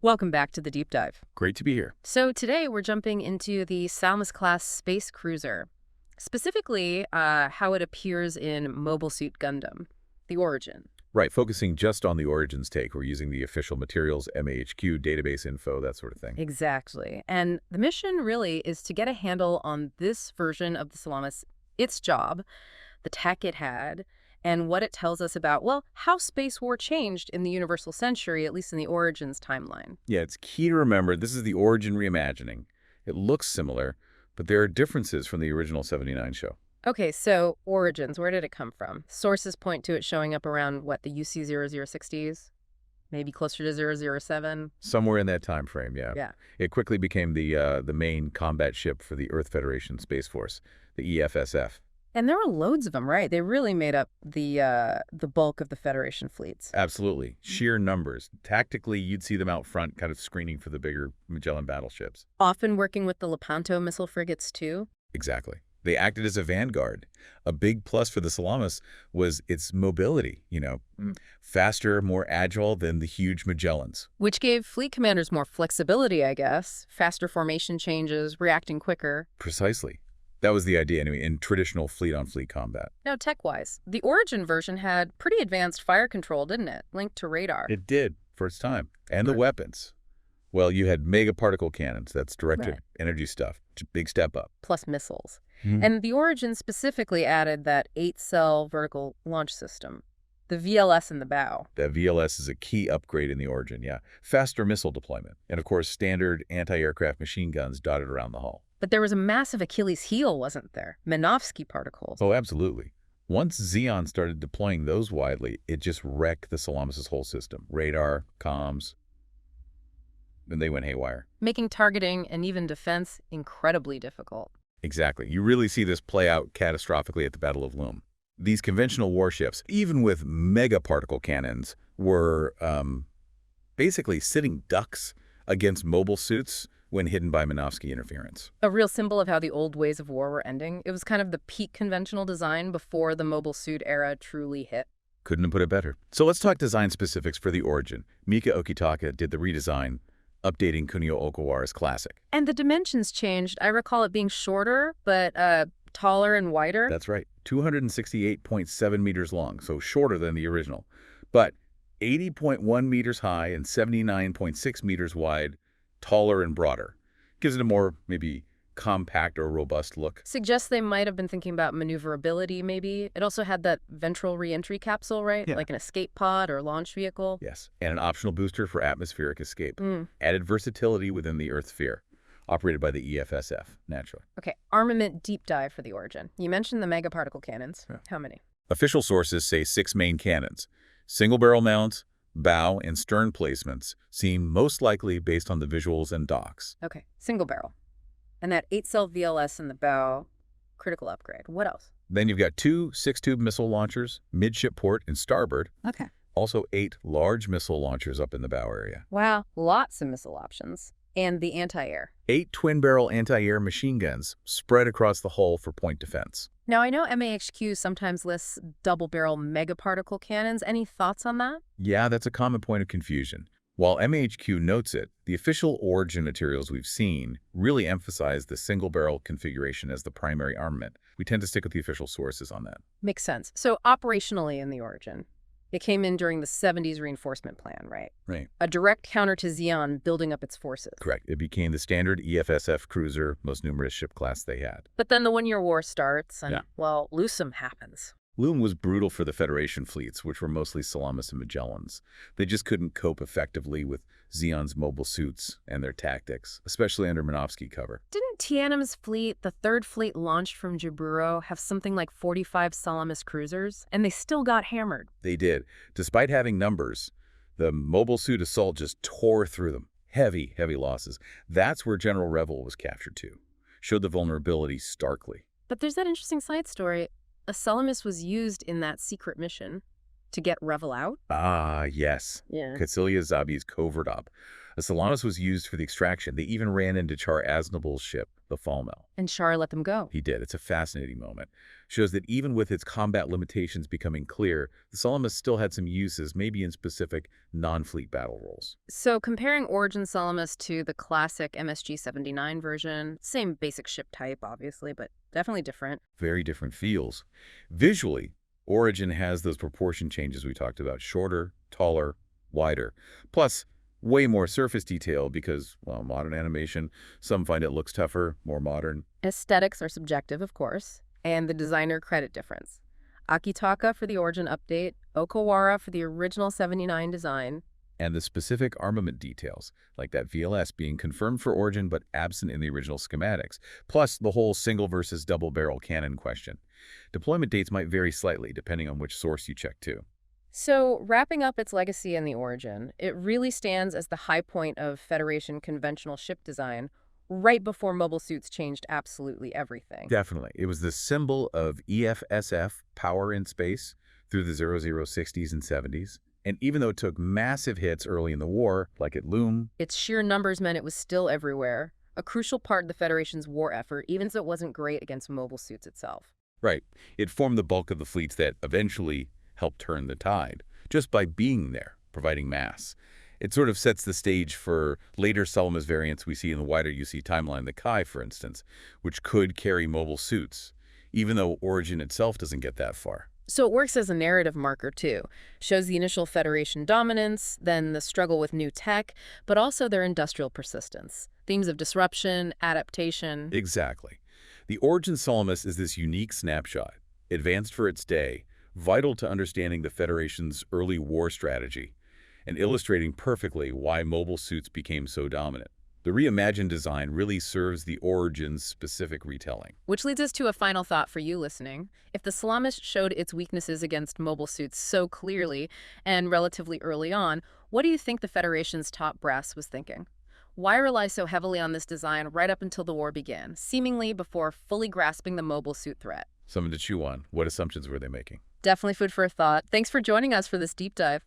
Welcome back to the Deep Dive. Great to be here. So today we're jumping into the Salamis-class space cruiser, specifically how it appears in Mobile Suit Gundam, the Origin. Right, focusing just on the Origins take. We're using the official materials, MAHQ, database info, that sort of thing. Exactly. And the mission really is to get a handle on this version of the Salamis, its job, the tech it had, and what it tells us about, well, how space war changed in the universal century, at least in the Origins timeline. Yeah, it's key to remember this is the Origin reimagining. It looks similar, but there are differences from the original 79 show. Okay, so Origins, where did it come from? Sources point to it showing up around, what, the UC0060s? Maybe closer to 007? Somewhere in that time frame, yeah. Yeah. It quickly became the main combat ship for the Earth Federation Space Force, the EFSF. And there were loads of them, right? They really made up the bulk of the Federation fleets. Absolutely. Sheer numbers. Tactically, you'd see them out front kind of screening for the bigger Magellan battleships. Often working with the Lepanto missile frigates, too. Exactly. They acted as a vanguard. A big plus for the Salamis was its mobility, faster, more agile than the huge Magellans. Which gave fleet commanders more flexibility, I guess. Faster formation changes, reacting quicker. Precisely. That was the idea, anyway, in traditional fleet-on-fleet combat. Now, tech-wise, the Origin version had pretty advanced fire control, didn't it? Linked to radar. It did, for its time. And the weapons. Well, you had mega-particle cannons. That's directed energy stuff. Big step up. Plus missiles. And the Origin specifically added that 8-cell vertical launch system, the VLS in the bow. The VLS is a key upgrade in the Origin, yeah. Faster missile deployment. And, of course, standard anti-aircraft machine guns dotted around the hull. But there was a massive Achilles heel, wasn't there? Minovsky particles. Oh, absolutely. Once Xeon started deploying those widely, it just wrecked the Salamis' whole system. Radar, comms, and they went haywire. Making targeting and even defense incredibly difficult. Exactly. You really see this play out catastrophically at the Battle of Loom. These conventional warships, even with mega-particle cannons, were basically sitting ducks against mobile suits when hidden by Minovsky interference. A real symbol of how the old ways of war were ending. It was kind of the peak conventional design before the mobile suit era truly hit. Couldn't have put it better. So let's talk design specifics for the Origin. Mika Akitaka did the redesign, updating Kunio Okawara's classic. And the dimensions changed. I recall it being shorter, but taller and wider. That's right. 268.7 meters long, so shorter than the original. But 80.1 meters high and 79.6 meters wide, taller and broader. Gives it a more, maybe, compact or robust look. Suggests they might have been thinking about maneuverability, maybe. It also had that ventral re-entry capsule, right? Yeah. Like an escape pod or launch vehicle. Yes, and an optional booster for atmospheric escape. Added versatility within the Earth sphere. Operated by the EFSF, naturally. Okay, Armament Deep Dive for the Origin. You mentioned the mega-particle cannons. Yeah. How many? Official sources say 6 main cannons. Single-barrel mounts, bow, and stern placements seem most likely based on the visuals and docs. Okay, single barrel. And that 8-cell VLS in the bow, critical upgrade. What else? Then you've got 2 6-tube missile launchers, midship port and starboard. Okay. Also 8 large missile launchers up in the bow area. Wow, lots of missile options. And the anti-air. 8 twin-barrel anti-air machine guns spread across the hull for point defense. Now, I know MAHQ sometimes lists double-barrel megaparticle cannons. Any thoughts on that? Yeah, that's a common point of confusion. While MAHQ notes it, the official Origin materials we've seen really emphasize the single-barrel configuration as the primary armament. We tend to stick with the official sources on that. Makes sense. So operationally in the Origin, it came in during the 70s reinforcement plan, right? Right. A direct counter to Xeon building up its forces. Correct. It became the standard EFSF cruiser, most numerous ship class they had. But then the one-year war starts and, well, Loosum happens. Loom was brutal for the Federation fleets, which were mostly Salamis and Magellans. They just couldn't cope effectively with Xeon's mobile suits and their tactics, especially under Minovsky cover. Didn't Tianim's fleet, the third fleet launched from Jaburo, have something like 45 Salamis cruisers? And they still got hammered. They did. Despite having numbers, the mobile suit assault just tore through them. Heavy, heavy losses. That's where General Revel was captured too. Showed the vulnerability starkly. But there's that interesting side story. A Salamis was used in that secret mission to get Revel out? Ah, yes. Yeah. Katsilia Zabi's covert op. A Salamis was used for the extraction. They even ran into Char Aznabul's ship, the Falmel. And Shar let them go. He did. It's a fascinating moment. Shows that even with its combat limitations becoming clear, the Salamis still had some uses, maybe in specific non-fleet battle roles. So comparing Origin Salamis to the classic MSG-79 version, same basic ship type, obviously, but definitely different. Very different feels. Visually, Origin has those proportion changes we talked about. Shorter, taller, wider. Plus, way more surface detail because, well, modern animation, some find it looks tougher, more modern. Aesthetics are subjective, of course, and the designer credit difference. Akitaka for the Origin update, Okawara for the original 79 design. And the specific armament details, like that VLS being confirmed for Origin but absent in the original schematics, plus the whole single versus double barrel cannon question. Deployment dates might vary slightly depending on which source you check too. So, wrapping up its legacy in the Origin, it really stands as the high point of Federation conventional ship design, right before mobile suits changed absolutely everything. Definitely. It was the symbol of EFSF, power in space, through the 0060s and 70s. And even though it took massive hits early in the war, like at Loom, Its sheer numbers meant it was still everywhere, a crucial part of the Federation's war effort, even so it wasn't great against mobile suits itself. right, it formed the bulk of the fleets that eventually helped turn the tide, just by being there, providing mass. It sort of sets the stage for later Salamis variants we see in the wider UC timeline, the Kai, for instance, which could carry mobile suits, even though Origin itself doesn't get that far. So it works as a narrative marker, too. Shows the initial Federation dominance, then the struggle with new tech, but also their industrial persistence. Themes of disruption, adaptation. Exactly. The Origin Salamis is this unique snapshot, advanced for its day, vital to understanding the Federation's early war strategy, and illustrating perfectly why mobile suits became so dominant. The reimagined design really serves the Origin's specific retelling. Which leads us to a final thought for you listening. If the Salamis showed its weaknesses against mobile suits so clearly and relatively early on, what do you think the Federation's top brass was thinking? Why rely so heavily on this design right up until the war began, seemingly before fully grasping the mobile suit threat? Something to chew on. What assumptions were they making? Definitely food for thought. Thanks for joining us for this deep dive.